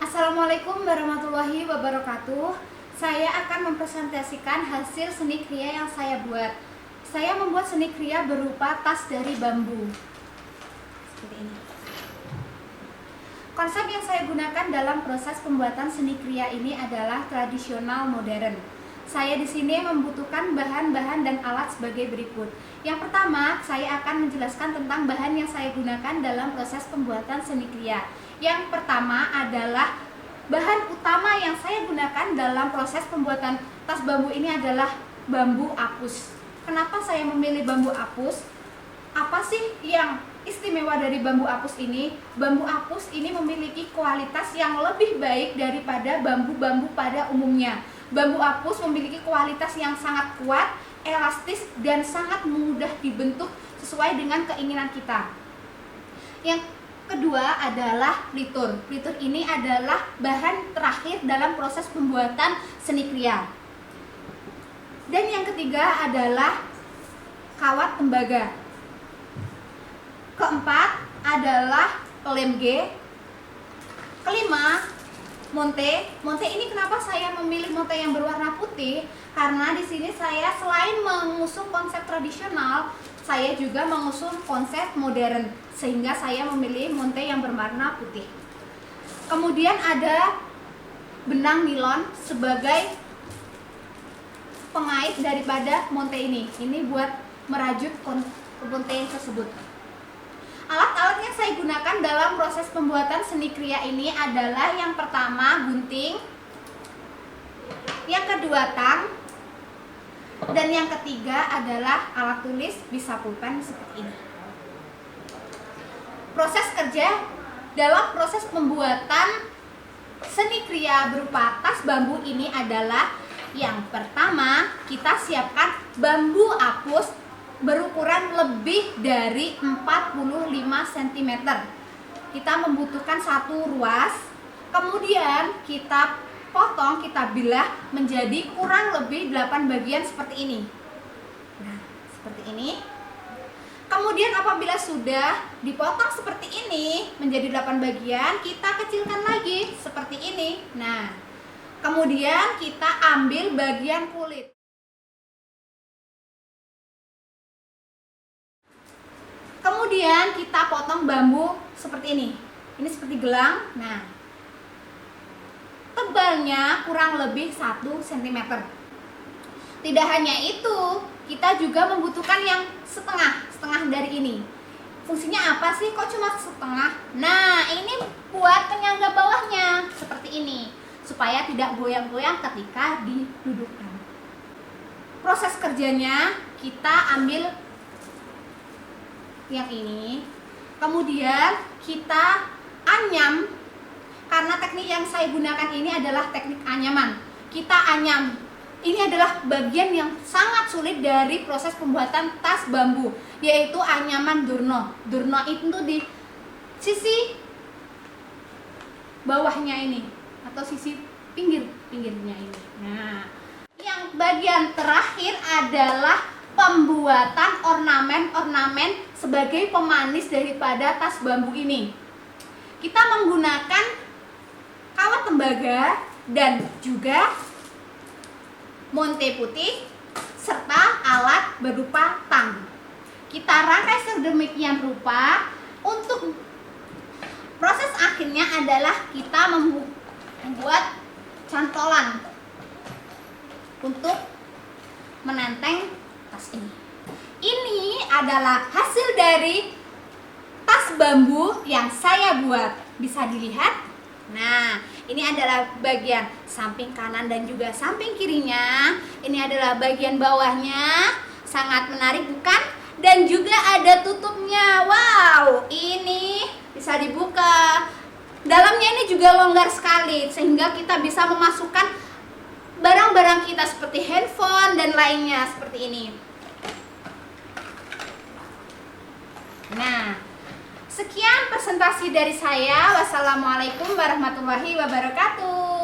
Assalamualaikum warahmatullahi wabarakatuh. Saya akan mempresentasikan hasil seni kriya yang saya buat. Saya membuat seni kriya berupa tas dari bambu. Seperti ini. Konsep yang saya gunakan dalam proses pembuatan seni kriya ini adalah tradisional modern. Saya di sini membutuhkan bahan-bahan dan alat sebagai berikut. Yang pertama, saya akan menjelaskan tentang bahan yang saya gunakan dalam proses pembuatan seni kriya. Yang pertama adalah bahan utama yang saya gunakan dalam proses pembuatan tas bambu ini adalah bambu apus. Kenapa saya memilih bambu apus? Apa sih yang istimewa dari bambu apus ini? Bambu apus ini memiliki kualitas yang lebih baik daripada bambu-bambu pada umumnya. Bambu apus memiliki kualitas yang sangat kuat, elastis, dan sangat mudah dibentuk sesuai dengan keinginan kita. Yang kedua adalah plitur. Plitur ini adalah bahan terakhir dalam proses pembuatan seni kriya. Dan yang ketiga adalah kawat tembaga. Keempat adalah lem G. Kelima, monte. Monte ini kenapa saya memilih monte yang berwarna putih? Karena di sini saya selain mengusung konsep tradisional, saya juga mengusung konsep modern, sehingga saya memilih monte yang berwarna putih. Kemudian ada benang nilon sebagai pengait daripada monte ini. Ini buat merajut monte tersebut. Alat-alat yang saya gunakan dalam proses pembuatan seni kriya ini adalah yang pertama gunting, yang kedua tang, dan yang ketiga adalah alat tulis, bisa pulpen seperti ini. Proses kerja dalam proses pembuatan seni kriya berupa tas bambu ini adalah yang pertama, kita siapkan bambu apus berukuran lebih dari 45 cm. Kita membutuhkan satu ruas, kemudian kita potong, kita bilah menjadi kurang lebih 8 bagian seperti ini. Nah, seperti ini. Kemudian apabila sudah dipotong seperti ini menjadi 8 bagian, kita kecilkan lagi seperti ini. Nah, kemudian kita ambil bagian kulit. Kemudian kita potong bambu seperti ini. Ini seperti gelang. Nah, tebalnya kurang lebih 1 cm. Tidak hanya itu, kita juga membutuhkan yang setengah dari ini. Fungsinya apa sih? Kok cuma setengah? Nah, ini buat penyangga bawahnya seperti ini, supaya tidak goyang-goyang ketika didudukkan. Proses kerjanya, kita ambil yang ini, kemudian kita anyam. Karena teknik yang saya gunakan ini adalah teknik anyaman. Kita anyam. Ini adalah bagian yang sangat sulit dari proses pembuatan tas bambu, yaitu anyaman durno. Durno itu di sisi bawahnya ini, atau sisi pinggirnya ini. Nah, yang bagian terakhir adalah pembuatan ornamen sebagai pemanis daripada tas bambu ini. Kita menggunakan kawat tembaga dan juga monte putih serta alat berupa tang. Kita rangkai sedemikian rupa. Untuk proses akhirnya adalah kita membuat cantolan untuk menenteng tas ini. Ini adalah hasil dari tas bambu yang saya buat. Bisa dilihat. Nah, ini adalah bagian samping kanan dan juga samping kirinya. Ini adalah bagian bawahnya. Sangat menarik bukan? Dan juga ada tutupnya. Wow, ini bisa dibuka. Dalamnya ini juga longgar sekali, sehingga kita bisa memasukkan barang-barang kita seperti handphone dan lainnya seperti ini. Nah, sekian presentasi dari saya. Wassalamualaikum warahmatullahi wabarakatuh.